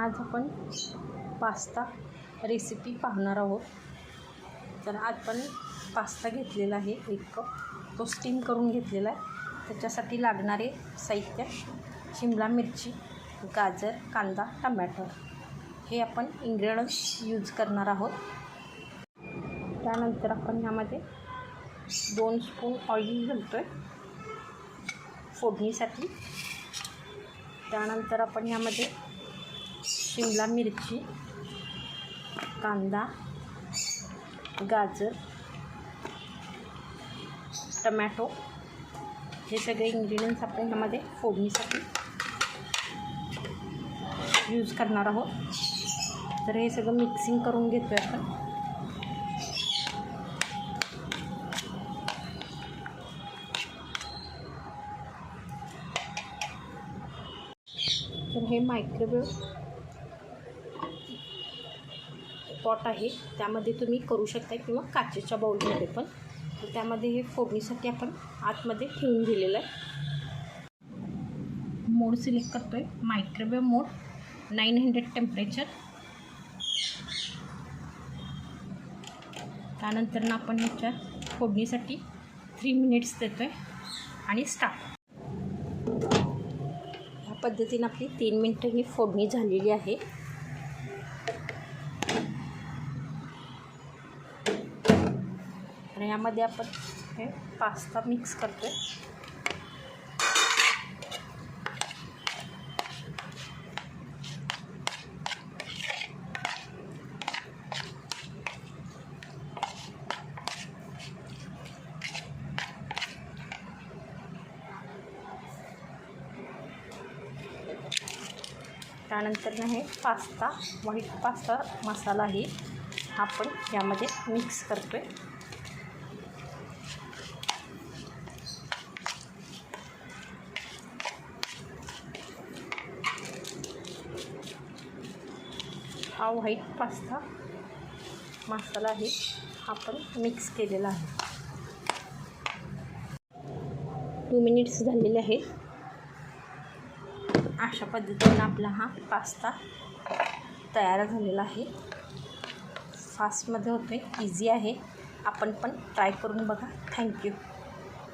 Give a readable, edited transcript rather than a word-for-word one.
आज आपण pasta recipe पाहणार आहोत। तर आपण पास्ता घेतलेला आहे 1 कप, तो स्टीम करून घेतलेला आहे। त्याच्यासाठी लागणारे साहित्य: शिमला मिरची, गाजर, कांदा, टमॅटो हे आपण इन्ग्रेडियंट्स यूज करणार आहोत। त्यानंतर आपण यामध्ये 2 स्पून ऑइल घालतोय फोडणीसाठी। त्यानंतर आपण यामध्ये शिमला मिरची, कांदा, गाजर, टमॅटो हे सगळे इन्ग्रेडियंट्स आपण यामध्ये फोडणीसाठी यूज करणार आहोत। तर हे सगळं मिक्सिंग करून घेतोय आपण। तर हे मायक्रोवेव्ह पॉट आहे, त्यामध्ये तुम्ही करू शकता किंवा काचेच्या बाउलमध्ये पण। तर त्यामध्ये हे फोडणीसाठी आपण आतमध्ये ठेवून दिलेलं आहे। मोड सिलेक्ट करतोय, मायक्रोवेव्ह मोड 900 टेम्परेचर। त्यानंतर आपण ह्याच्यात फोडणीसाठी 3 मिनिट्स देतोय आणि स्टार्ट। ह्या पद्धतीने आपली 3 मिनिटं ही फोडणी झालेली आहे। आणि यामध्ये आपण हे पास्ता मिक्स करतोय। त्यानंतर हे पास्ता व्हाईट पास्ता मसाला आहे, आपण यामध्ये मिक्स करतोय। हा व्हाईट पास्ता मसाला आहे, आपण मिक्स केलेला आहे। 2 मिनिट्स झालेले आहेत। अशा पद्धतीने आपला हा पास्ता तयार झालेला आहे। फास्टमध्ये होतोय, इझी आहे, आपण पण ट्राय करून बघा। थँक्यू।